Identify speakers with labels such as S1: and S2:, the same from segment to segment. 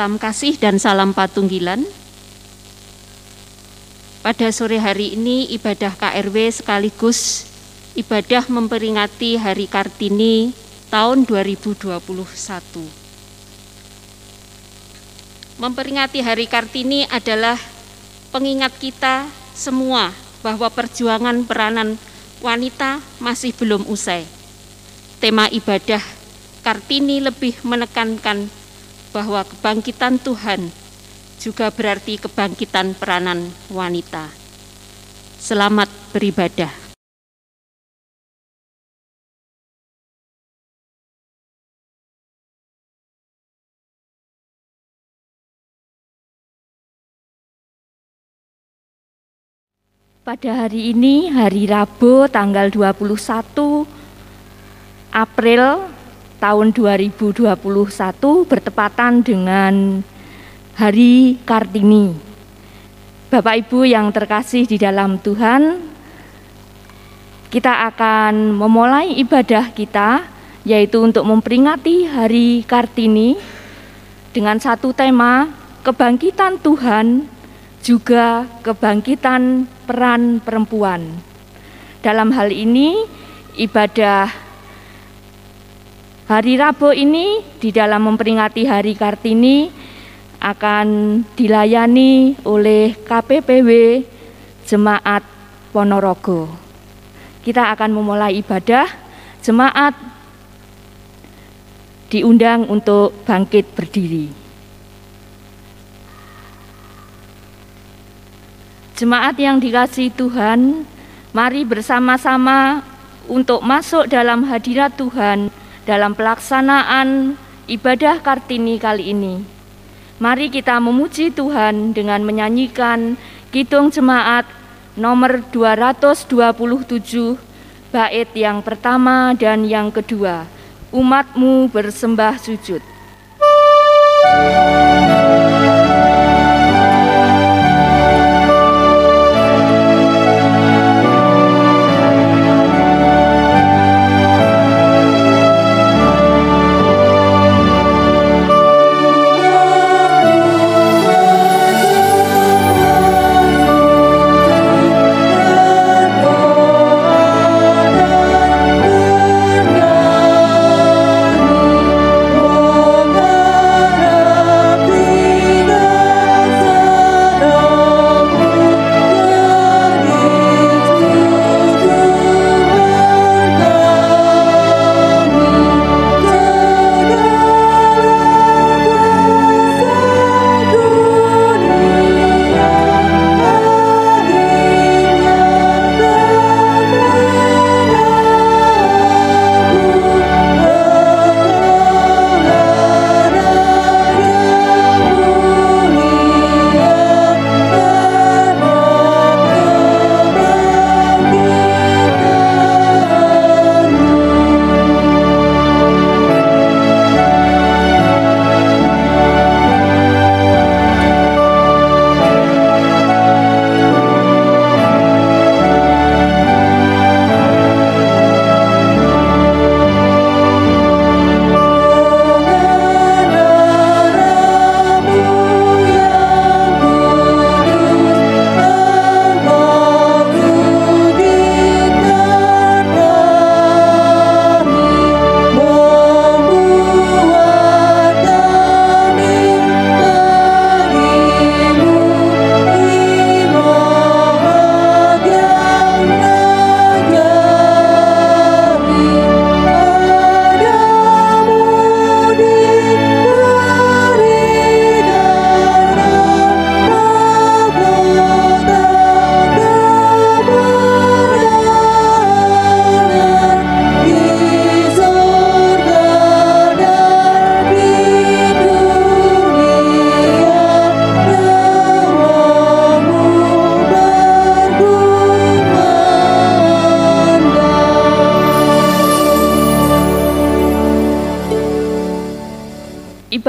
S1: salam kasih dan salam patunggilan. Pada sore hari ini ibadah KRW sekaligus ibadah memperingati Hari Kartini tahun 2021. Memperingati Hari Kartini adalah pengingat kita semua bahwa perjuangan peranan wanita masih belum usai. Tema ibadah Kartini lebih menekankan bahwa kebangkitan Tuhan juga berarti kebangkitan peranan wanita. Selamat beribadah.
S2: Pada hari ini, hari Rabu tanggal 21 April tahun 2021 bertepatan dengan Hari Kartini. Bapak Ibu yang terkasih di dalam Tuhan, kita akan memulai ibadah kita, yaitu untuk memperingati Hari Kartini dengan satu tema, kebangkitan Tuhan, juga kebangkitan peran perempuan. Dalam hal ini, ibadah hari Rabu ini di dalam memperingati Hari Kartini akan dilayani oleh KPPW Jemaat Ponorogo. Kita akan memulai ibadah, jemaat diundang untuk bangkit berdiri. Jemaat yang dikasihi Tuhan, mari bersama-sama untuk masuk dalam hadirat Tuhan dalam pelaksanaan ibadah Kartini kali ini. Mari kita memuji Tuhan dengan menyanyikan Kidung Jemaat nomor 227, bait yang pertama dan yang kedua, Umat-Mu bersembah sujud.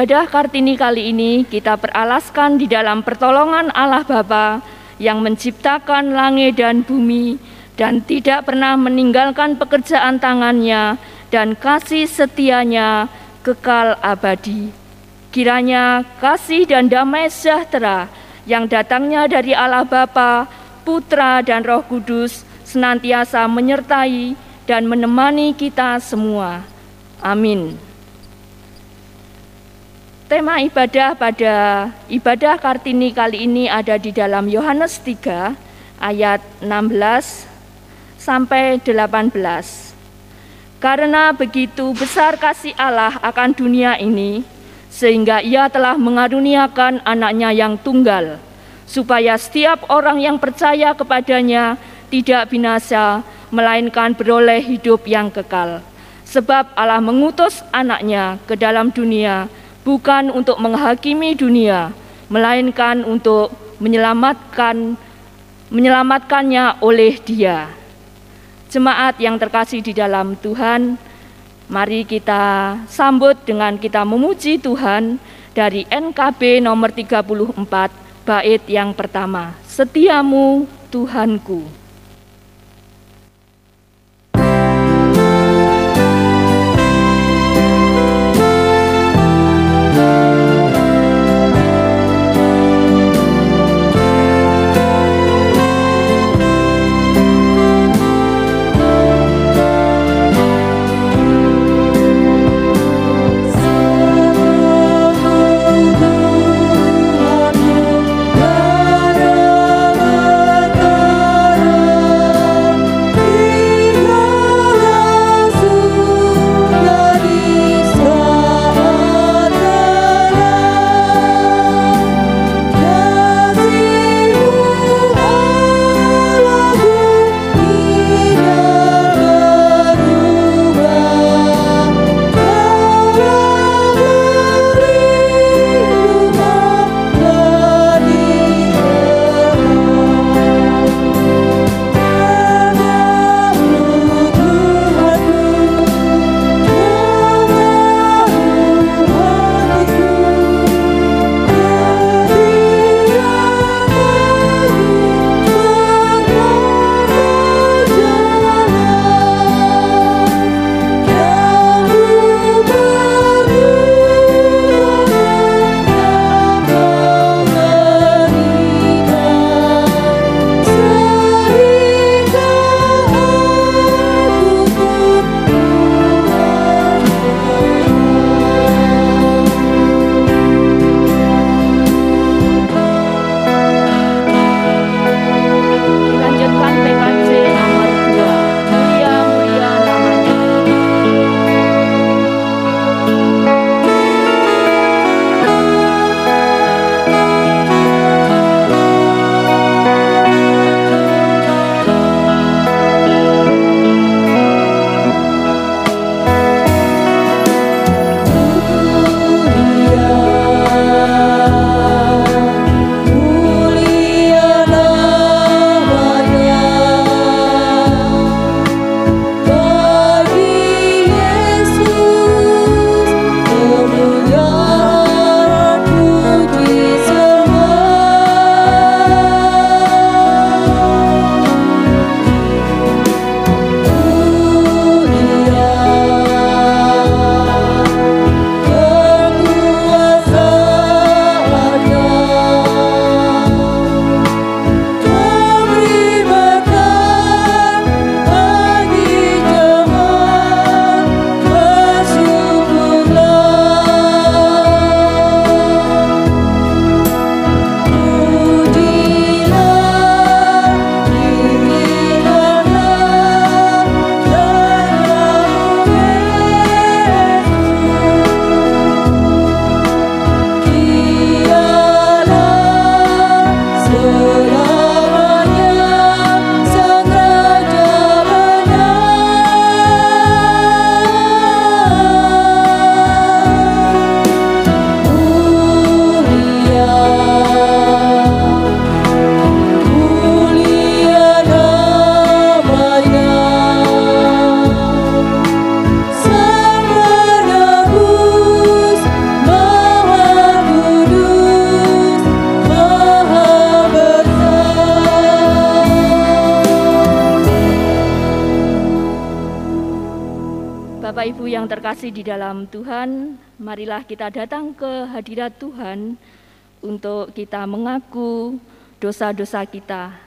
S2: Ibadah Kartini kali ini kita beralaskan di dalam pertolongan Allah Bapa yang menciptakan langit dan bumi dan tidak pernah meninggalkan pekerjaan tangannya dan kasih setianya kekal abadi. Kiranya kasih dan damai sejahtera yang datangnya dari Allah Bapa, Putra, dan Roh Kudus senantiasa menyertai dan menemani kita semua. Amin. Tema ibadah pada ibadah Kartini kali ini ada di dalam Yohanes 3 ayat 16 sampai 18. Karena begitu besar kasih Allah akan dunia ini, sehingga Ia telah mengaruniakan anaknya yang tunggal, supaya setiap orang yang percaya kepadanya tidak binasa, melainkan beroleh hidup yang kekal. Sebab Allah mengutus anaknya ke dalam dunia, bukan untuk menghakimi dunia, melainkan untuk menyelamatkannya oleh Dia. Jemaat yang terkasih di dalam Tuhan, mari kita sambut dengan kita memuji Tuhan dari NKB nomor 34, bait yang pertama, Setiamu Tuhanku.
S3: Tuhan
S2: Bapak Ibu yang terkasih di dalam Tuhan, marilah kita datang ke hadirat Tuhan untuk kita mengaku dosa-dosa kita.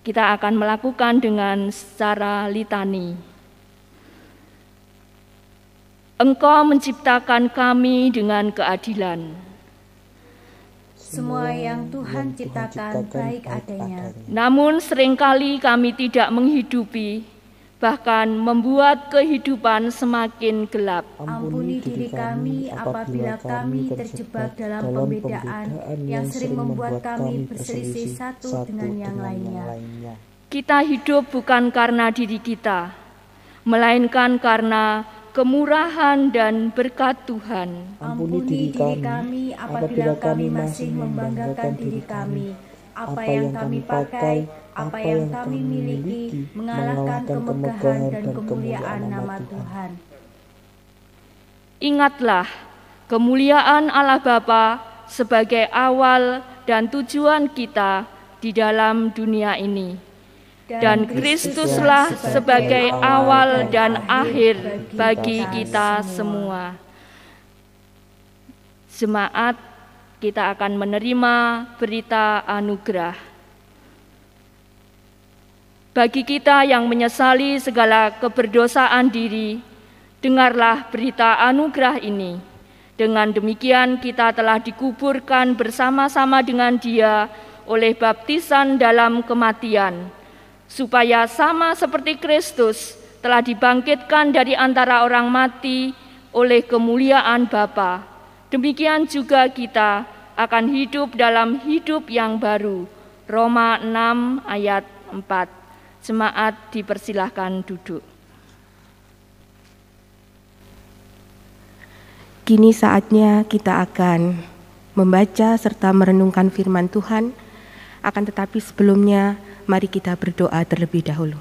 S2: Kita akan melakukan dengan secara litani. Engkau menciptakan kami dengan keadilan.
S3: Semua yang Tuhan ciptakan baik adanya.
S2: Namun seringkali kami tidak menghidupi, bahkan membuat kehidupan semakin gelap.
S3: Ampuni diri kami apabila kami terjebak dalam pembedaan yang sering membuat kami berselisih satu dengan yang lainnya.
S2: Kita hidup bukan karena diri kita, melainkan karena kemurahan dan berkat Tuhan.
S3: Ampuni diri kami apabila kami masih membanggakan diri kami. Apa yang kami pakai, apa yang kami miliki, mengalahkan kemegahan dan kemuliaan nama Tuhan.
S2: Ingatlah kemuliaan Allah Bapa sebagai awal dan tujuan kita di dalam dunia ini. Dan Kristuslah sebagai awal dan akhir bagi kita semua. Jemaat, kita akan menerima berita anugerah. Bagi kita yang menyesali segala keberdosaan diri, dengarlah berita anugerah ini. Dengan demikian kita telah dikuburkan bersama-sama dengan Dia oleh baptisan dalam kematian, supaya sama seperti Kristus telah dibangkitkan dari antara orang mati oleh kemuliaan Bapa. Demikian juga kita akan hidup dalam hidup yang baru. Roma 6 ayat 4. Jemaat dipersilahkan duduk.
S4: Kini saatnya kita akan membaca serta merenungkan firman Tuhan. Akan tetapi sebelumnya, mari kita berdoa terlebih dahulu.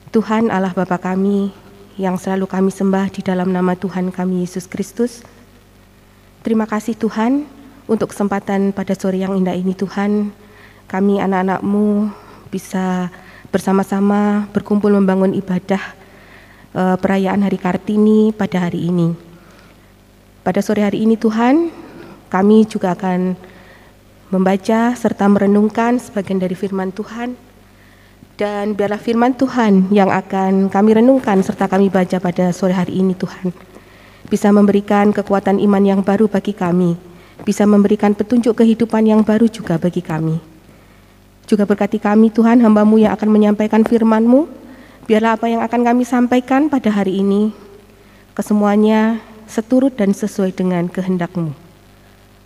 S4: Tuhan Allah Bapa kami, yang selalu kami sembah di dalam nama Tuhan kami Yesus Kristus. Terima kasih Tuhan untuk kesempatan pada sore yang indah ini Tuhan. Kami anak-anak-Mu bisa bersama-sama berkumpul membangun ibadah perayaan Hari Kartini pada hari ini. Pada sore hari ini Tuhan, kami juga akan membaca serta merenungkan sebagian dari firman Tuhan. Dan biarlah firman Tuhan yang akan kami renungkan serta kami baca pada sore hari ini Tuhan, bisa memberikan kekuatan iman yang baru bagi kami, bisa memberikan petunjuk kehidupan yang baru juga bagi kami. Juga berkati kami Tuhan, hamba-Mu yang akan menyampaikan firman-Mu, biarlah apa yang akan kami sampaikan pada hari ini, kesemuanya seturut dan sesuai dengan kehendak-Mu.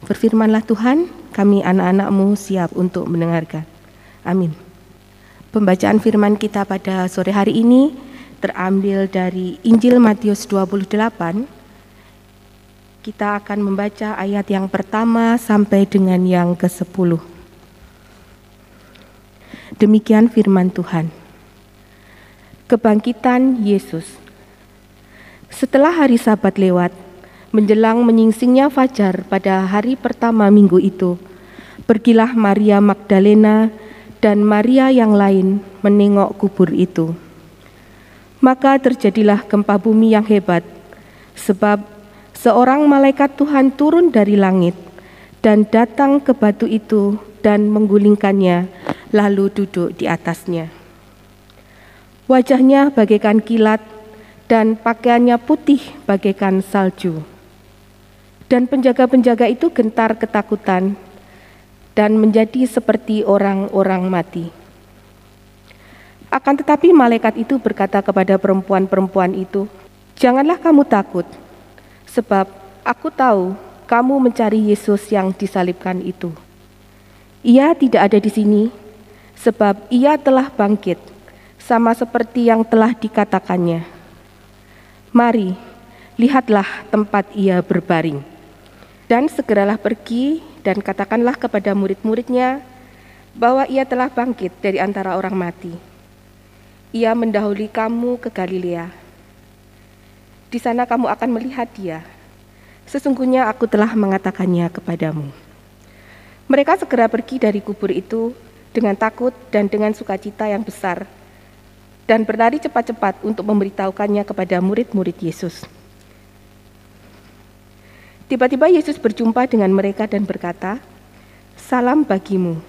S4: Berfirmanlah Tuhan, kami anak-anak-Mu siap untuk mendengarkan. Amin. Pembacaan firman kita pada sore hari ini terambil dari Injil Matius 28. Kita akan membaca ayat yang pertama sampai dengan yang ke-10. Demikian firman Tuhan. Kebangkitan Yesus. Setelah hari Sabat lewat, menjelang menyingsingnya fajar pada hari pertama minggu itu, pergilah Maria Magdalena dan Maria yang lain menengok kubur itu. Maka terjadilah gempa bumi yang hebat, sebab seorang malaikat Tuhan turun dari langit dan datang ke batu itu dan menggulingkannya, lalu duduk di atasnya. Wajahnya bagaikan kilat dan pakaiannya putih bagaikan salju. Dan penjaga-penjaga itu gentar ketakutan dan menjadi seperti orang-orang mati. Akan tetapi malaikat itu berkata kepada perempuan-perempuan itu, "Janganlah kamu takut, sebab aku tahu kamu mencari Yesus yang disalibkan itu. Ia tidak ada di sini, sebab ia telah bangkit, sama seperti yang telah dikatakannya. Mari, lihatlah tempat ia berbaring. Dan segeralah pergi dan katakanlah kepada murid-muridnya bahwa ia telah bangkit dari antara orang mati. Ia mendahului kamu ke Galilea. Di sana kamu akan melihat dia. Sesungguhnya aku telah mengatakannya kepadamu." Mereka segera pergi dari kubur itu dengan takut dan dengan sukacita yang besar, dan berlari cepat-cepat untuk memberitahukannya kepada murid-murid Yesus. Tiba-tiba Yesus berjumpa dengan mereka dan berkata, "Salam bagimu."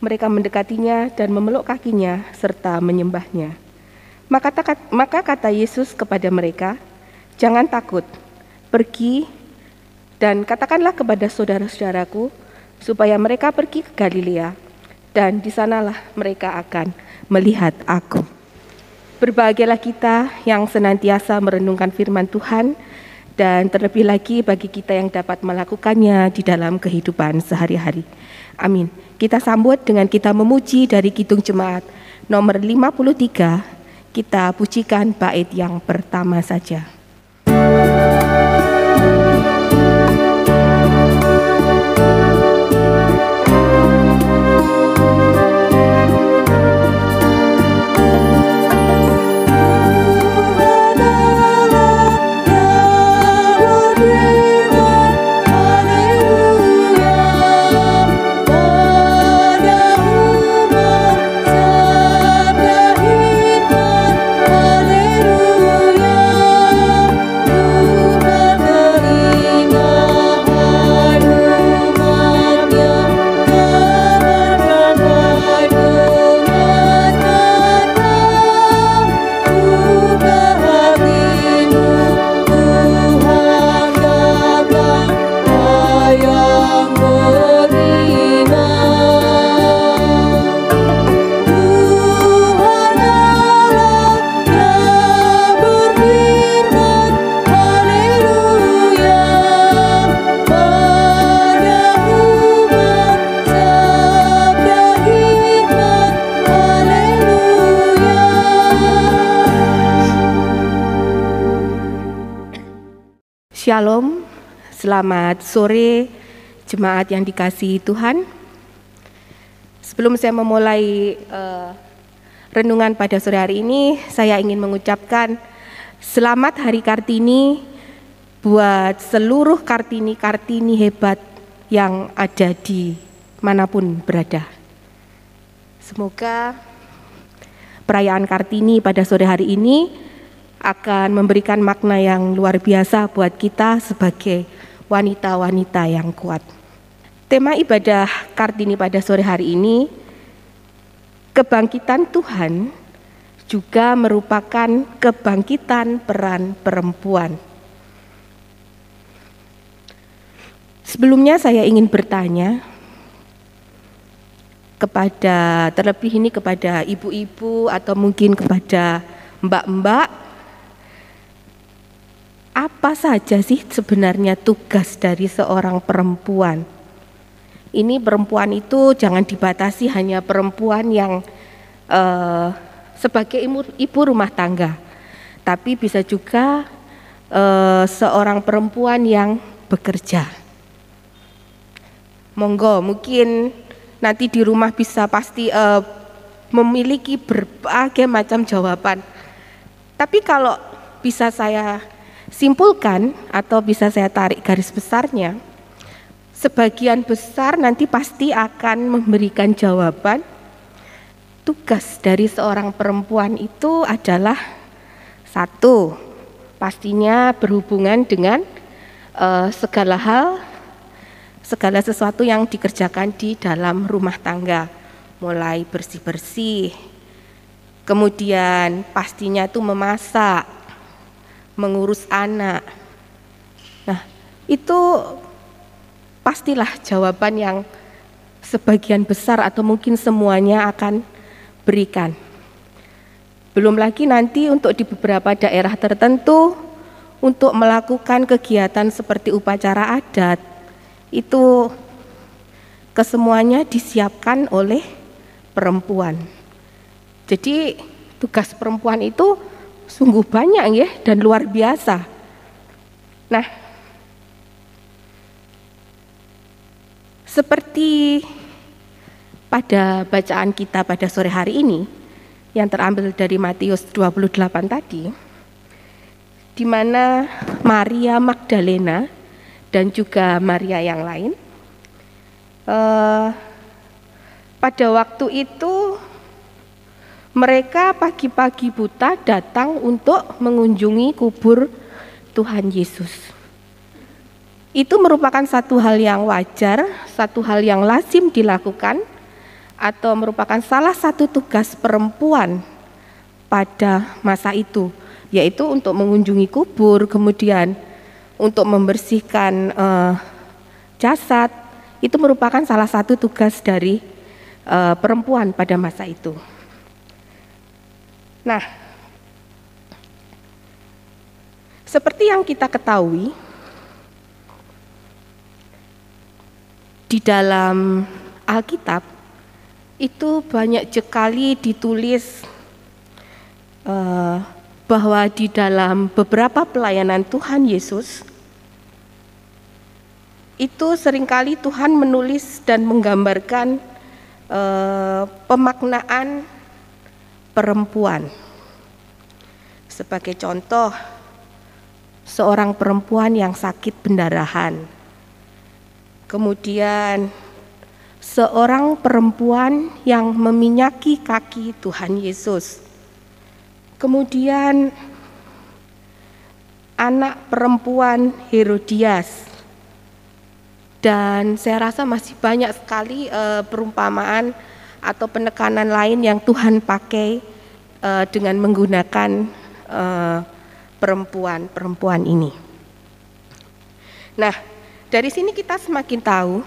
S4: Mereka mendekatinya dan memeluk kakinya serta menyembahnya. Maka kata Yesus kepada mereka, "Jangan takut, pergi dan katakanlah kepada saudara-saudaraku supaya mereka pergi ke Galilea, dan di sanalah mereka akan melihat Aku." Berbahagialah kita yang senantiasa merenungkan firman Tuhan, dan terlebih lagi bagi kita yang dapat melakukannya di dalam kehidupan sehari-hari. Amin. Kita sambut dengan kita memuji dari Kidung Jemaat nomor 53, kita pujikan bait yang pertama saja. Shalom, selamat sore jemaat yang dikasihi Tuhan. Sebelum saya memulai renungan pada sore hari ini, saya ingin mengucapkan selamat Hari Kartini buat seluruh Kartini-Kartini hebat yang ada di manapun berada. Semoga perayaan Kartini pada sore hari ini akan memberikan makna yang luar biasa buat kita sebagai wanita-wanita yang kuat. Tema ibadah Kartini pada sore hari ini, kebangkitan Tuhan juga merupakan kebangkitan peran perempuan. Sebelumnya saya ingin bertanya kepada, terlebih ini kepada ibu-ibu atau mungkin kepada mbak-mbak, apa saja sih sebenarnya tugas dari seorang perempuan? Ini perempuan itu jangan dibatasi hanya perempuan yang sebagai ibu rumah tangga, tapi bisa juga seorang perempuan yang bekerja. Monggo, mungkin nanti di rumah bisa pasti memiliki berbagai macam jawaban. Tapi kalau bisa saya simpulkan atau bisa saya tarik garis besarnya, sebagian besar nanti pasti akan memberikan jawaban. Tugas dari seorang perempuan itu adalah satu, pastinya berhubungan dengan segala hal, segala sesuatu yang dikerjakan di dalam rumah tangga, mulai bersih-bersih, kemudian pastinya itu memasak, mengurus anak. Nah, itu pastilah jawaban yang sebagian besar atau mungkin semuanya akan berikan. Belum lagi nanti untuk di beberapa daerah tertentu untuk melakukan kegiatan seperti upacara adat, itu kesemuanya disiapkan oleh perempuan. Jadi tugas perempuan itu sungguh banyak ya dan luar biasa. Nah, seperti pada bacaan kita pada sore hari ini yang terambil dari Matius 28 tadi, di mana Maria Magdalena dan juga Maria yang lain pada waktu itu Mereka pagi-pagi buta datang untuk mengunjungi kubur Tuhan Yesus. Itu merupakan satu hal yang wajar, satu hal yang lazim dilakukan, atau merupakan salah satu tugas perempuan pada masa itu, yaitu untuk mengunjungi kubur, kemudian untuk membersihkan jasad. Itu merupakan salah satu tugas dari perempuan pada masa itu. Nah, seperti yang kita ketahui, di dalam Alkitab itu banyak sekali ditulis bahwa di dalam beberapa pelayanan Tuhan Yesus, itu seringkali Tuhan menulis dan menggambarkan pemaknaan perempuan. Sebagai contoh, seorang perempuan yang sakit pendarahan. Kemudian seorang perempuan yang meminyaki kaki Tuhan Yesus. Kemudian anak perempuan Herodias. Dan saya rasa masih banyak sekali perumpamaan atau penekanan lain yang Tuhan pakai dengan menggunakan perempuan-perempuan ini. Nah, dari sini kita semakin tahu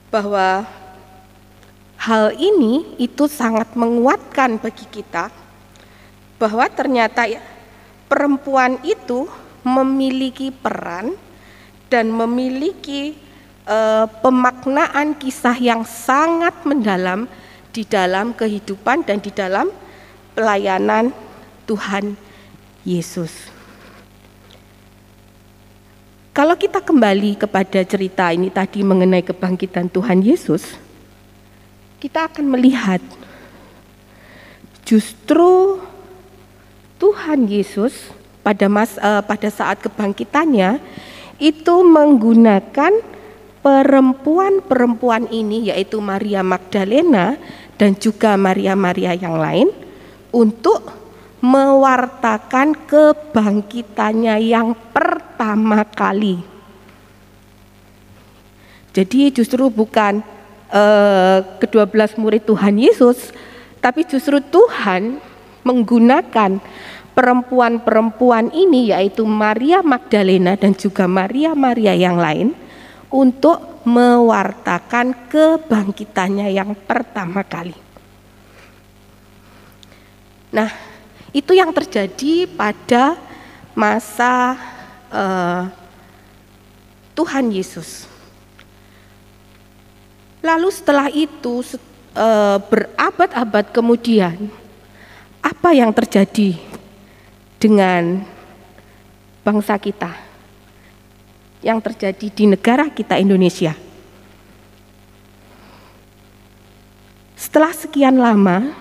S4: bahwa hal ini itu sangat menguatkan bagi kita bahwa ternyata perempuan itu memiliki peran dan memiliki pemaknaan kisah yang sangat mendalam di dalam kehidupan dan di dalam pelayanan Tuhan Yesus. Kalau kita kembali kepada cerita ini tadi mengenai kebangkitan Tuhan Yesus, kita akan melihat justru Tuhan Yesus pada saat kebangkitannya itu menggunakan perempuan-perempuan ini, yaitu Maria Magdalena dan juga Maria-Maria yang lain, untuk mewartakan kebangkitannya yang pertama kali. Jadi justru bukan ke-12 murid Tuhan Yesus, tapi justru Tuhan menggunakan perempuan-perempuan ini, yaitu Maria Magdalena dan juga Maria-Maria yang lain, untuk mewartakan kebangkitannya yang pertama kali. Nah, itu yang terjadi pada masa Tuhan Yesus. Lalu setelah itu berabad-abad kemudian, apa yang terjadi dengan bangsa kita? Yang terjadi di negara kita Indonesia. Setelah sekian lama,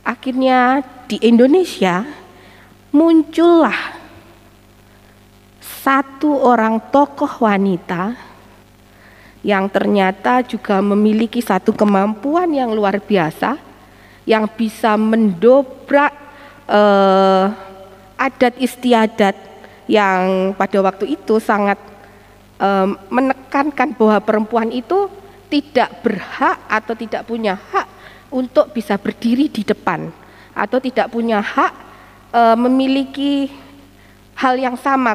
S4: akhirnya di Indonesia muncullah satu orang tokoh wanita yang ternyata juga memiliki satu kemampuan yang luar biasa, yang bisa mendobrak adat istiadat yang pada waktu itu sangat menekankan bahwa perempuan itu tidak berhak atau tidak punya hak untuk bisa berdiri di depan, atau tidak punya hak memiliki hal yang sama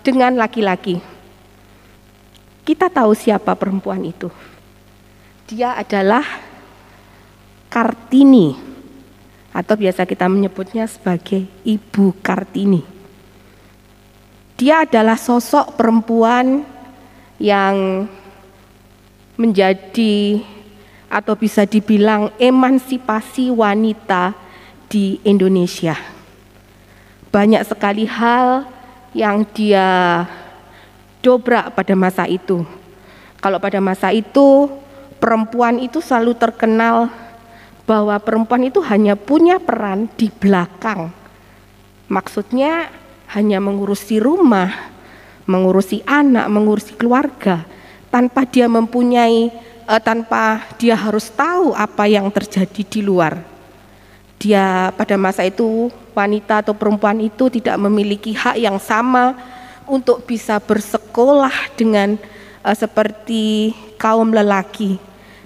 S4: dengan laki-laki. Kita tahu siapa perempuan itu. Dia adalah Kartini, atau biasa kita menyebutnya sebagai Ibu Kartini. Dia adalah sosok perempuan yang menjadi atau bisa dibilang emansipasi wanita di Indonesia. Banyak sekali hal yang dia dobrak pada masa itu. Kalau pada masa itu perempuan itu selalu terkenal bahwa perempuan itu hanya punya peran di belakang. Maksudnya hanya mengurusi rumah, mengurusi anak, mengurusi keluarga, tanpa dia mempunyai tanpa dia harus tahu apa yang terjadi di luar. Dia pada masa itu, wanita atau perempuan itu tidak memiliki hak yang sama untuk bisa bersekolah dengan seperti kaum lelaki.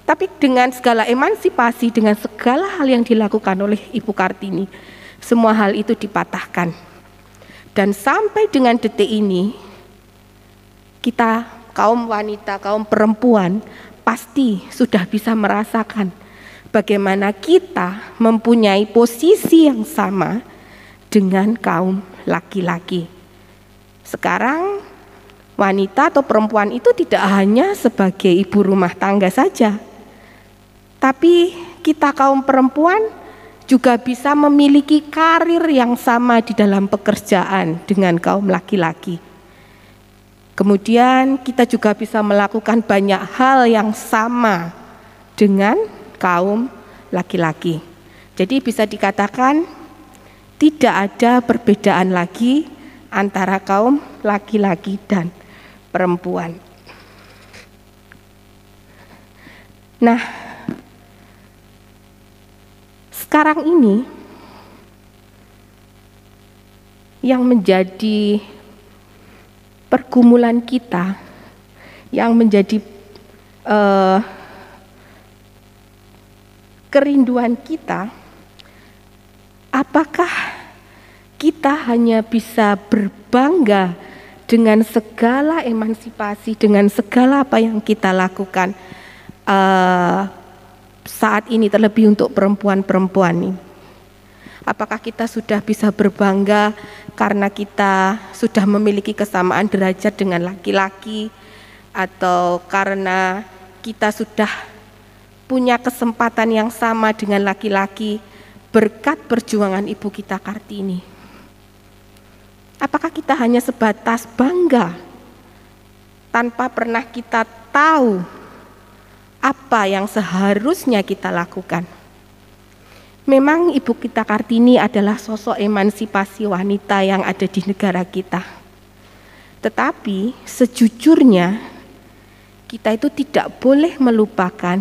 S4: Tapi dengan segala emansipasi, dengan segala hal yang dilakukan oleh Ibu Kartini, semua hal itu dipatahkan. Dan sampai dengan detik ini, kita kaum wanita, kaum perempuan pasti sudah bisa merasakan bagaimana kita mempunyai posisi yang sama dengan kaum laki-laki. Sekarang wanita atau perempuan itu tidak hanya sebagai ibu rumah tangga saja, tapi kita kaum perempuan juga bisa memiliki karir yang sama di dalam pekerjaan dengan kaum laki-laki. Kemudian kita juga bisa melakukan banyak hal yang sama dengan kaum laki-laki. Jadi bisa dikatakan tidak ada perbedaan lagi antara kaum laki-laki dan perempuan. Nah, sekarang ini yang menjadi pergumulan kita, yang menjadi kerinduan kita, apakah kita hanya bisa berbangga dengan segala emansipasi, dengan segala apa yang kita lakukan saat ini, terlebih untuk perempuan-perempuan ini? Apakah kita sudah bisa berbangga karena kita sudah memiliki kesamaan derajat dengan laki-laki, atau karena kita sudah punya kesempatan yang sama dengan laki-laki berkat perjuangan Ibu kita Kartini? Apakah kita hanya sebatas bangga tanpa pernah kita tahu apa yang seharusnya kita lakukan? Memang Ibu kita Kartini adalah sosok emansipasi wanita yang ada di negara kita. Tetapi sejujurnya kita itu tidak boleh melupakan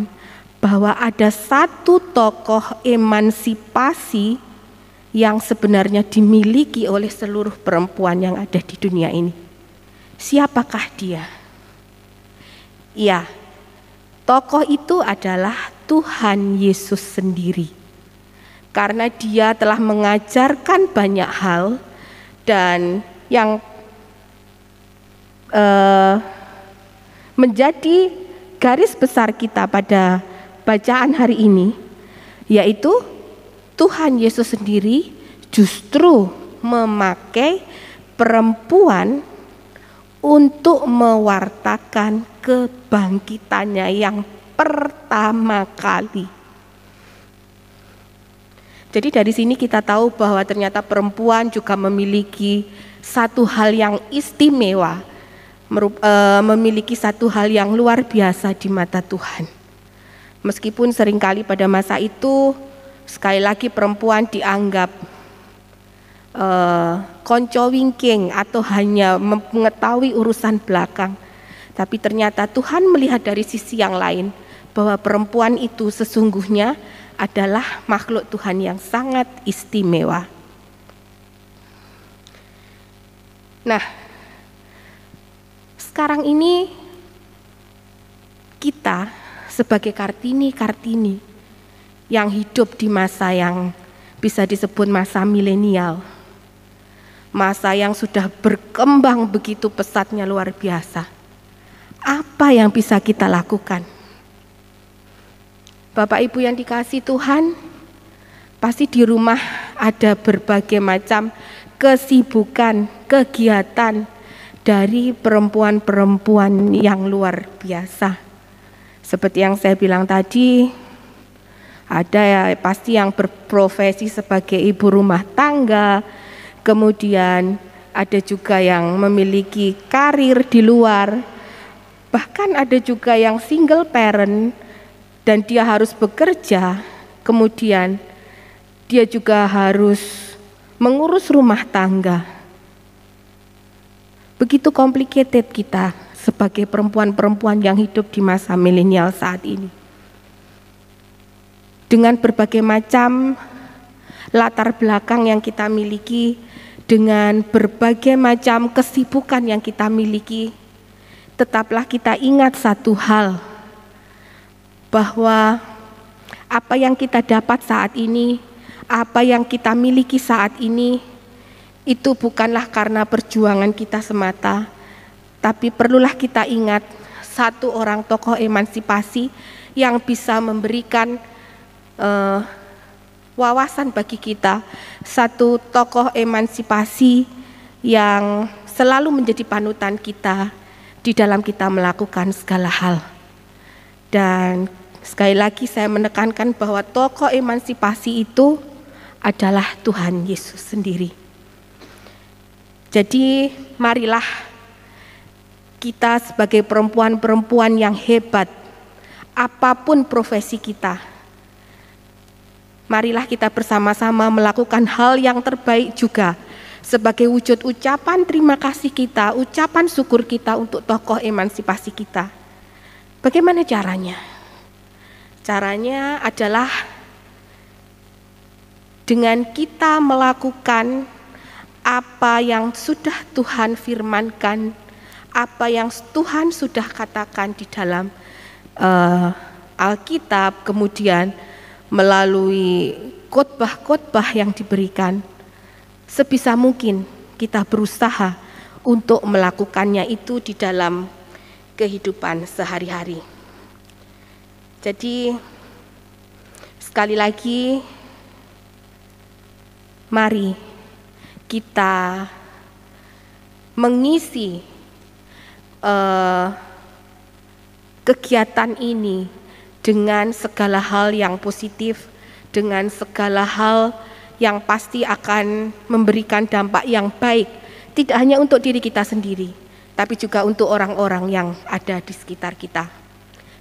S4: bahwa ada satu tokoh emansipasi yang sebenarnya dimiliki oleh seluruh perempuan yang ada di dunia ini. Siapakah dia? Ya, tokoh itu adalah Tuhan Yesus sendiri. Karena dia telah mengajarkan banyak hal, dan yang menjadi garis besar kita pada bacaan hari ini, yaitu Tuhan Yesus sendiri justru memakai perempuan untuk mewartakan kebangkitannya yang pertama kali. Jadi dari sini kita tahu bahwa ternyata perempuan juga memiliki satu hal yang istimewa, memiliki satu hal yang luar biasa di mata Tuhan. Meskipun seringkali pada masa itu sekali lagi perempuan dianggap konco wingking atau hanya mengetahui urusan belakang, tapi ternyata Tuhan melihat dari sisi yang lain bahwa perempuan itu sesungguhnya adalah makhluk Tuhan yang sangat istimewa. Nah, sekarang ini kita sebagai Kartini yang hidup di masa yang bisa disebut masa milenial, masa yang sudah berkembang begitu pesatnya, luar biasa. Apa yang bisa kita lakukan? Bapak Ibu yang dikasihi Tuhan, pasti di rumah ada berbagai macam kesibukan, kegiatan dari perempuan-perempuan yang luar biasa. Seperti yang saya bilang tadi, ada ya pasti yang berprofesi sebagai ibu rumah tangga, kemudian ada juga yang memiliki karir di luar, bahkan ada juga yang single parent, dan dia harus bekerja, kemudian dia juga harus mengurus rumah tangga. Begitu complicated kita sebagai perempuan-perempuan yang hidup di masa milenial saat ini. Dengan berbagai macam latar belakang yang kita miliki, dengan berbagai macam kesibukan yang kita miliki, tetaplah kita ingat satu hal, bahwa apa yang kita dapat saat ini, apa yang kita miliki saat ini, itu bukanlah karena perjuangan kita semata, tapi perlulah kita ingat satu orang tokoh emansipasi yang bisa memberikan wawasan bagi kita, satu tokoh emansipasi yang selalu menjadi panutan kita di dalam kita melakukan segala hal. Dan sekali lagi saya menekankan bahwa tokoh emansipasi itu adalah Tuhan Yesus sendiri. Jadi marilah kita sebagai perempuan-perempuan yang hebat, apapun profesi kita, marilah kita bersama-sama melakukan hal yang terbaik juga sebagai wujud ucapan terima kasih kita, ucapan syukur kita untuk tokoh emansipasi kita. Bagaimana caranya? Caranya adalah dengan kita melakukan apa yang sudah Tuhan firmankan, apa yang Tuhan sudah katakan di dalam Alkitab, kemudian melalui khotbah-khotbah yang diberikan, sebisa mungkin kita berusaha untuk melakukannya itu di dalam kehidupan sehari-hari. Jadi sekali lagi, mari kita mengisi kegiatan ini dengan segala hal yang positif, dengan segala hal yang pasti akan memberikan dampak yang baik, tidak hanya untuk diri kita sendiri, tapi juga untuk orang-orang yang ada di sekitar kita.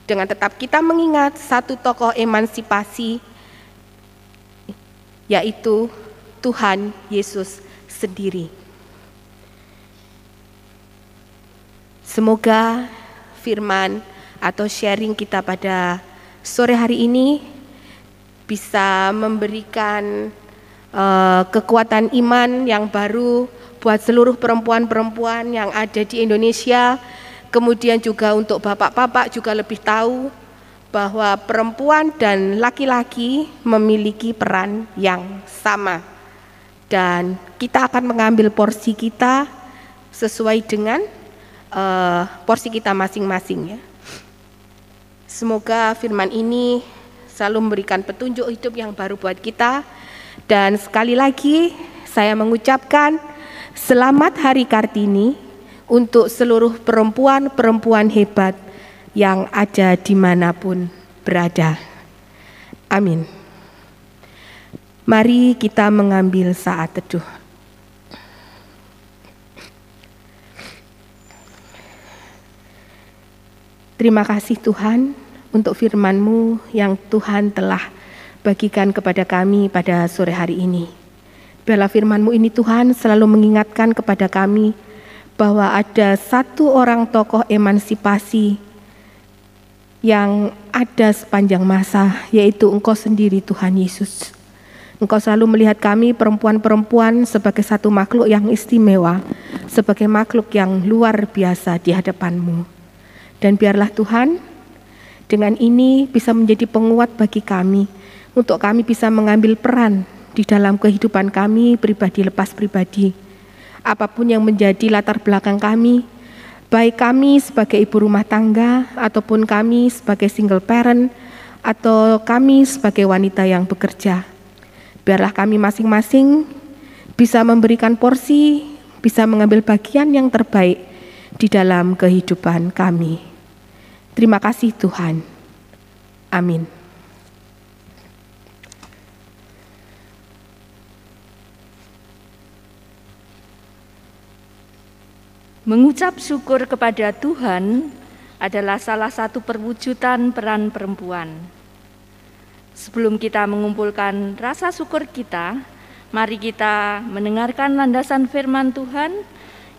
S4: Dengan tetap kita mengingat satu tokoh emansipasi, yaitu Tuhan Yesus sendiri. Semoga firman atau sharing kita pada sore hari ini bisa memberikan kekuatan iman yang baru buat seluruh perempuan-perempuan yang ada di Indonesia. Kemudian juga untuk bapak-bapak juga lebih tahu bahwa perempuan dan laki-laki memiliki peran yang sama. Dan kita akan mengambil porsi kita sesuai dengan porsi kita masing-masing ya. Semoga firman ini selalu memberikan petunjuk hidup yang baru buat kita. Dan sekali lagi saya mengucapkan selamat Hari Kartini untuk seluruh perempuan-perempuan hebat yang ada dimanapun berada. Amin. Mari kita mengambil saat teduh. Terima kasih Tuhan untuk firman-Mu yang Tuhan telah bagikan kepada kami pada sore hari ini. Biarlah firman-Mu ini Tuhan selalu mengingatkan kepada kami bahwa ada satu orang tokoh emansipasi yang ada sepanjang masa, yaitu Engkau sendiri Tuhan Yesus. Engkau selalu melihat kami perempuan-perempuan sebagai satu makhluk yang istimewa, sebagai makhluk yang luar biasa di hadapan-Mu. Dan biarlah Tuhan, dengan ini bisa menjadi penguat bagi kami, untuk kami bisa mengambil peran di dalam kehidupan kami pribadi lepas pribadi. Apapun yang menjadi latar belakang kami, baik kami sebagai ibu rumah tangga, ataupun kami sebagai single parent, atau kami sebagai wanita yang bekerja. Biarlah kami masing-masing bisa memberikan porsi, bisa mengambil bagian yang terbaik di dalam kehidupan kami. Terima kasih Tuhan. Amin.
S2: Mengucap syukur kepada Tuhan adalah salah satu perwujudan peran perempuan. Sebelum kita mengumpulkan rasa syukur kita, mari kita mendengarkan landasan firman Tuhan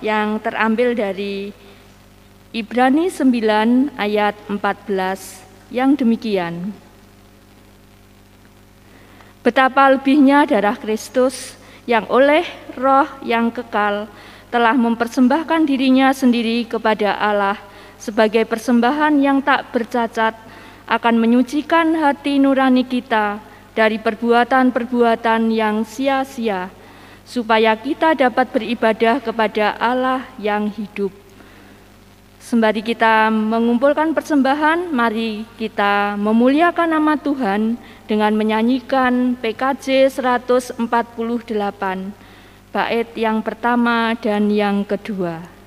S2: yang terambil dari Ibrani 9 ayat 14 yang demikian. Betapa lebihnya darah Kristus yang oleh Roh yang kekal telah mempersembahkan dirinya sendiri kepada Allah sebagai persembahan yang tak bercacat, akan menyucikan hati nurani kita dari perbuatan-perbuatan yang sia-sia, supaya kita dapat beribadah kepada Allah yang hidup. Sembari kita mengumpulkan persembahan, mari kita memuliakan nama Tuhan dengan menyanyikan PKJ 148, bait yang pertama dan yang kedua.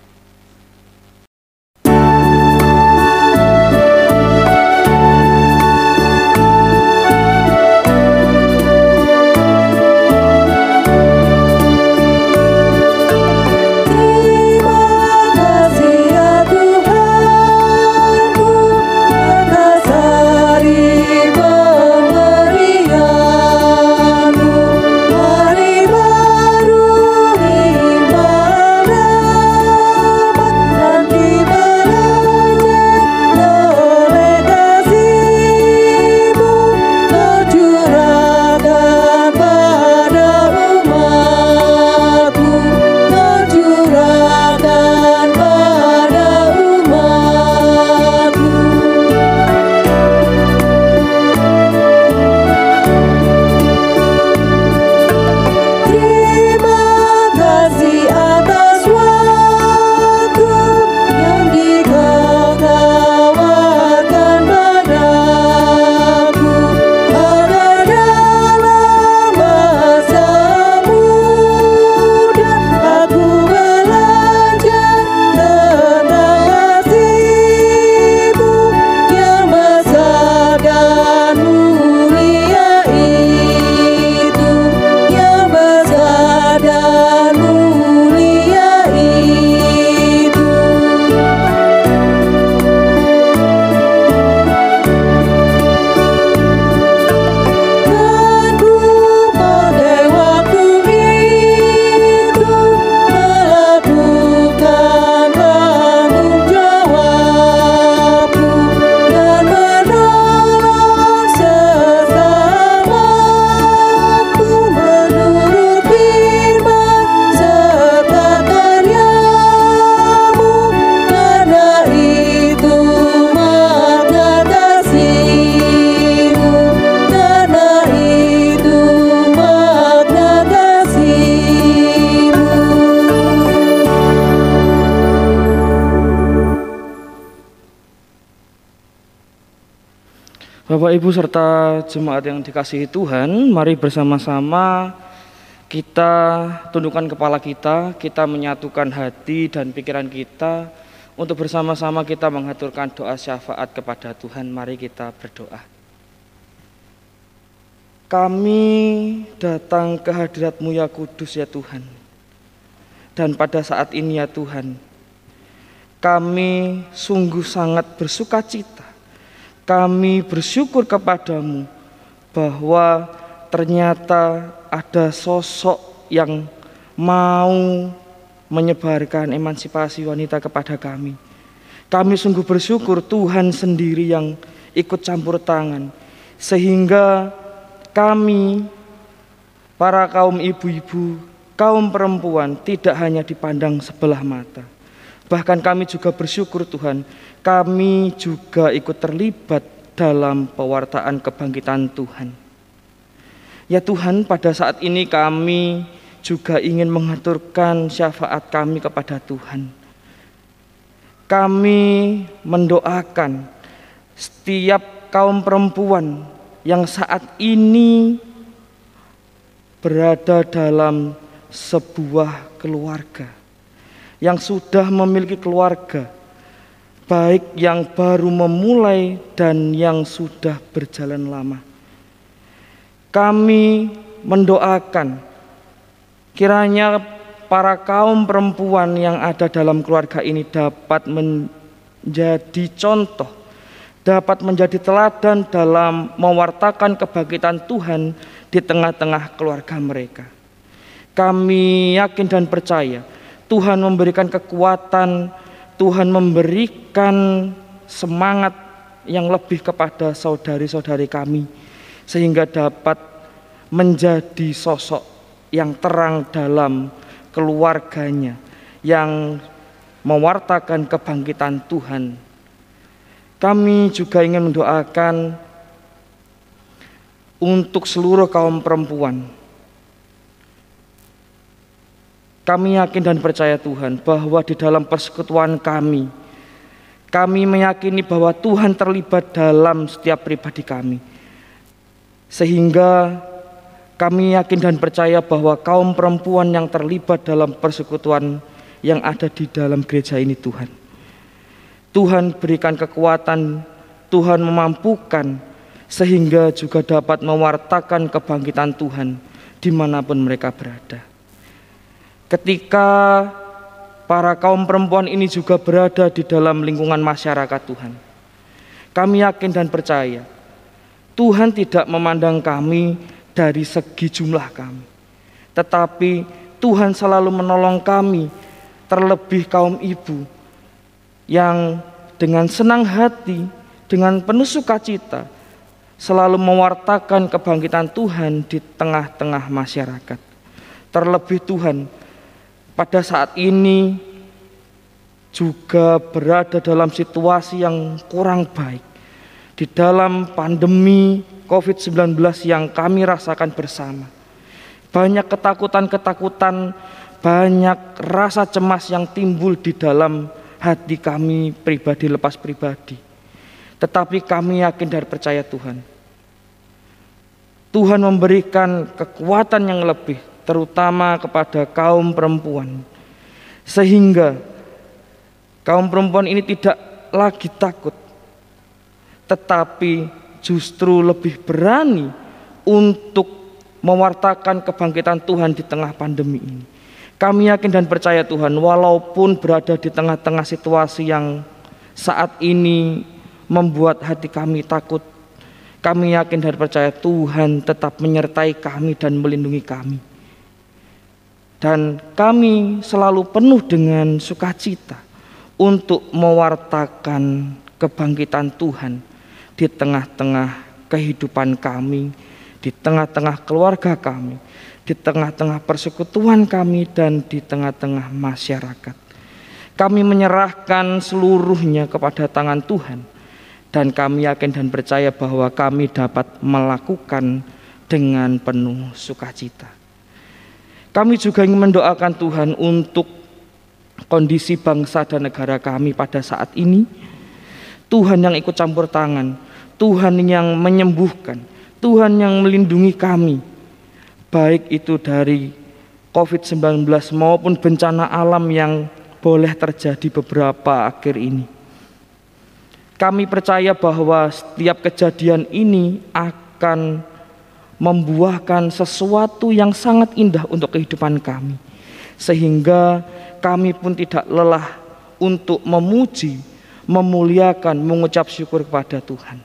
S5: Bapak, Ibu, serta jemaat yang dikasihi Tuhan, mari bersama-sama kita tundukkan kepala kita menyatukan hati dan pikiran kita untuk bersama-sama kita mengaturkan doa syafaat kepada Tuhan. Mari kita berdoa. Kami datang ke hadirat-Mu ya Kudus ya Tuhan. Dan pada saat ini ya Tuhan, kami sungguh sangat bersuka cita. Kami bersyukur kepadamu bahwa ternyata ada sosok yang mau menyebarkan emansipasi wanita kepada kami. Kami sungguh bersyukur Tuhan sendiri yang ikut campur tangan, sehingga kami, para kaum ibu-ibu, kaum perempuan tidak hanya dipandang sebelah mata. Bahkan kami juga bersyukur Tuhan, kami juga ikut terlibat dalam pewartaan kebangkitan Tuhan. Ya Tuhan, pada saat ini kami juga ingin mengaturkan syafaat kami kepada Tuhan. Kami mendoakan setiap kaum perempuan yang saat ini berada dalam sebuah keluarga, yang sudah memiliki keluarga, baik yang baru memulai dan yang sudah berjalan lama. Kami mendoakan kiranya para kaum perempuan yang ada dalam keluarga ini dapat menjadi contoh, dapat menjadi teladan dalam mewartakan kebangkitan Tuhan di tengah-tengah keluarga mereka. Kami yakin dan percaya Tuhan memberikan kekuatan Tuhan memberikan semangat yang lebih kepada saudari-saudari kami, sehingga dapat menjadi sosok yang terang dalam keluarganya, yang mewartakan kebangkitan Tuhan. Kami juga ingin mendoakan untuk seluruh kaum perempuan. Kami yakin dan percaya Tuhan bahwa di dalam persekutuan kami meyakini bahwa Tuhan terlibat dalam setiap pribadi kami. Sehingga kami yakin dan percaya bahwa kaum perempuan yang terlibat dalam persekutuan yang ada di dalam gereja ini, Tuhan berikan kekuatan, Tuhan memampukan, sehingga juga dapat mewartakan kebangkitan Tuhan dimanapun mereka berada. Ketika para kaum perempuan ini juga berada di dalam lingkungan masyarakat Tuhan, kami yakin dan percaya Tuhan tidak memandang kami dari segi jumlah kami, tetapi Tuhan selalu menolong kami, terlebih kaum ibu yang dengan senang hati, dengan penuh sukacita selalu mewartakan kebangkitan Tuhan di tengah-tengah masyarakat. Terlebih Tuhan pada saat ini juga berada dalam situasi yang kurang baik, di dalam pandemi COVID-19 yang kami rasakan bersama. Banyak ketakutan-ketakutan, banyak rasa cemas yang timbul di dalam hati kami pribadi lepas pribadi. Tetapi kami yakin dan percaya Tuhan memberikan kekuatan yang lebih, terutama kepada kaum perempuan, sehingga kaum perempuan ini tidak lagi takut, tetapi justru lebih berani untuk mewartakan kebangkitan Tuhan di tengah pandemi ini. Kami yakin dan percaya Tuhan, walaupun berada di tengah-tengah situasi yang saat ini membuat hati kami takut, kami yakin dan percaya Tuhan tetap menyertai kami dan melindungi kami. Dan kami selalu penuh dengan sukacita untuk mewartakan kebangkitan Tuhan di tengah-tengah kehidupan kami, di tengah-tengah keluarga kami, di tengah-tengah persekutuan kami, dan di tengah-tengah masyarakat. Kami menyerahkan seluruhnya kepada tangan Tuhan, dan kami yakin dan percaya bahwa kami dapat melakukan dengan penuh sukacita. Kami juga ingin mendoakan Tuhan untuk kondisi bangsa dan negara kami pada saat ini. Tuhan yang ikut campur tangan, Tuhan yang menyembuhkan, Tuhan yang melindungi kami, baik itu dari COVID-19 maupun bencana alam yang boleh terjadi beberapa akhir ini. Kami percaya bahwa setiap kejadian ini akan membuahkan sesuatu yang sangat indah untuk kehidupan kami, sehingga kami pun tidak lelah untuk memuji, memuliakan, mengucap syukur kepada Tuhan.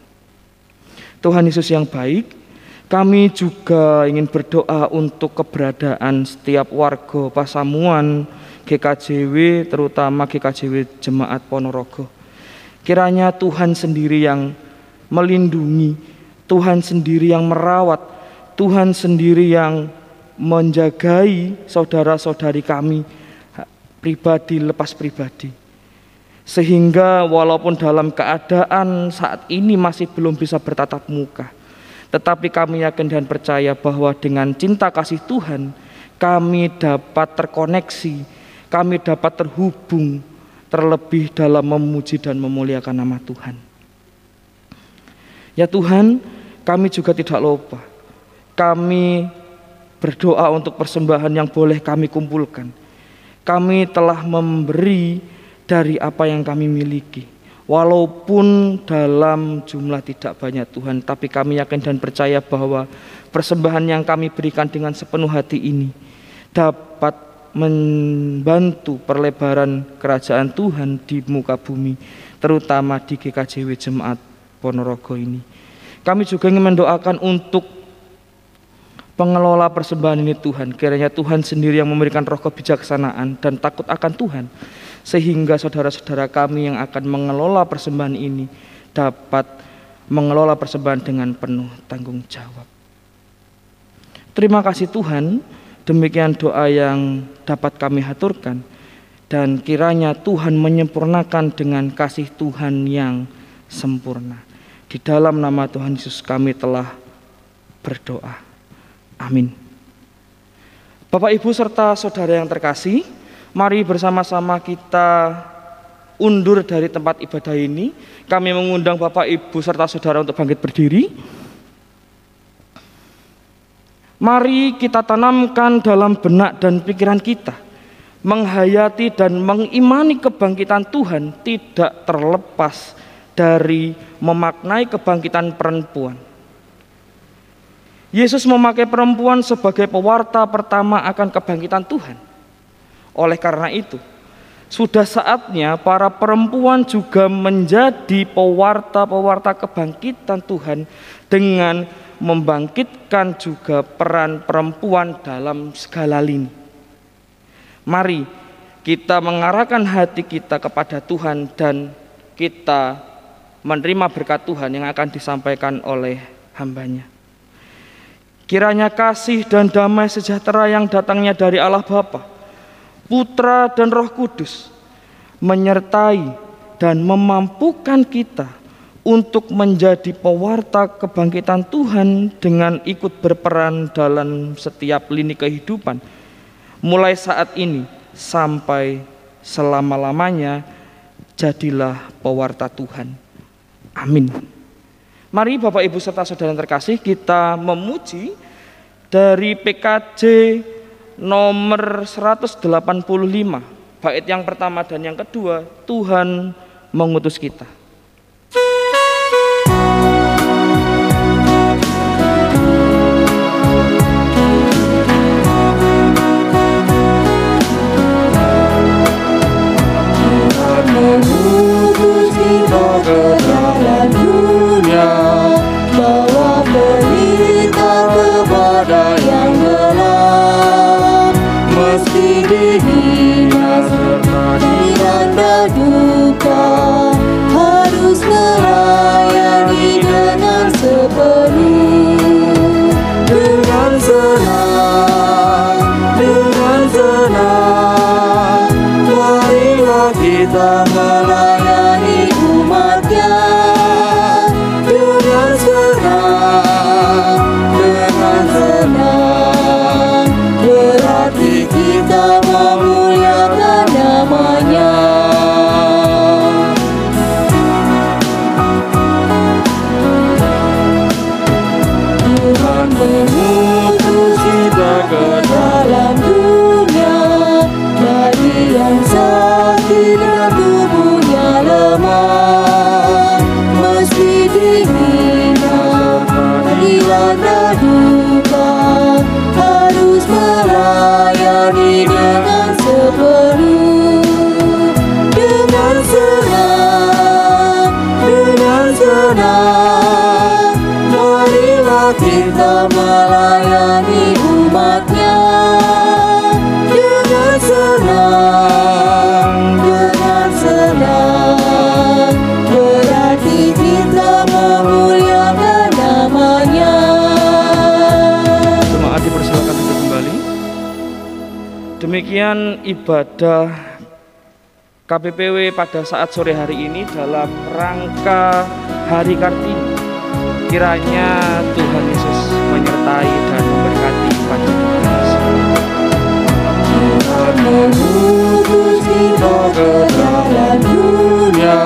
S5: Tuhan Yesus yang baik, kami juga ingin berdoa untuk keberadaan setiap warga Pasamuan GKJW, terutama GKJW Jemaat Ponorogo. Kiranya Tuhan sendiri yang melindungi, Tuhan sendiri yang merawat, Tuhan sendiri yang menjagai saudara-saudari kami pribadi lepas pribadi, sehingga walaupun dalam keadaan saat ini masih belum bisa bertatap muka, tetapi kami yakin dan percaya bahwa dengan cinta kasih Tuhan kami dapat terkoneksi, kami dapat terhubung, terlebih dalam memuji dan memuliakan nama Tuhan. Ya Tuhan, kami juga tidak lupa, kami berdoa untuk persembahan yang boleh kami kumpulkan. Kami telah memberi dari apa yang kami miliki, walaupun dalam jumlah tidak banyak Tuhan, tapi kami yakin dan percaya bahwa persembahan yang kami berikan dengan sepenuh hati ini dapat membantu perlebaran kerajaan Tuhan di muka bumi, terutama di GKJW Jemaat Ponorogo ini. Kami juga ingin mendoakan untuk pengelola persembahan ini Tuhan, kiranya Tuhan sendiri yang memberikan roh kebijaksanaan dan takut akan Tuhan, sehingga saudara-saudara kami yang akan mengelola persembahan ini dapat mengelola persembahan dengan penuh tanggung jawab. Terima kasih Tuhan, demikian doa yang dapat kami haturkan, dan kiranya Tuhan menyempurnakan dengan kasih Tuhan yang sempurna. Di dalam nama Tuhan Yesus kami telah berdoa. Amin. Bapak, Ibu, serta saudara yang terkasih, mari bersama-sama kita undur dari tempat ibadah ini. Kami mengundang Bapak, Ibu, serta saudara untuk bangkit berdiri. Mari kita tanamkan dalam benak dan pikiran kita, menghayati dan mengimani kebangkitan Tuhan tidak terlepas dari memaknai kebangkitan perempuan. Yesus memakai perempuan sebagai pewarta pertama akan kebangkitan Tuhan. Oleh karena itu, sudah saatnya para perempuan juga menjadi pewarta-pewarta kebangkitan Tuhan dengan membangkitkan juga peran perempuan dalam segala lini. Mari kita mengarahkan hati kita kepada Tuhan dan kita menerima berkat Tuhan yang akan disampaikan oleh hamba-Nya. Kiranya kasih dan damai sejahtera yang datangnya dari Allah Bapa, Putra dan Roh Kudus menyertai dan memampukan kita untuk menjadi pewarta kebangkitan Tuhan dengan ikut berperan dalam setiap lini kehidupan, mulai saat ini sampai selama-lamanya. Jadilah pewarta Tuhan. Amin. Mari Bapak, Ibu, serta saudara yang terkasih, kita memuji dari PKJ nomor 185, bait yang pertama dan yang kedua, Tuhan mengutus kita.
S3: Mengutus kita ke dalam dunia, bawa berita kepada yang gelap, meski dihina serta dilanda duka, harus melayani dengan sepenuh, dengan senang, marilah kita melayani umat-Nya dengan senang, berarti kita memuliakan nama-Nya. Tuhan mengutus kita ke dalam dunia, dari yang sakit dan tubuhnya lemah, meski dihina, dilanda duka, harus melayani dengan sepenuh, dengan senang, marilah kita melayani umat-Nya dengan senang, berarti kita memuliakan nama-Nya.
S5: Jemaat dipersilakan duduk kembali. Demikian ibadah KPPW pada saat sore hari ini dalam rangka Hari Kartini. Kiranya Tuhan Yesus menyertai dan memberkati pada kita semua.
S3: Tuhan mengutus kita ke dalam dunia,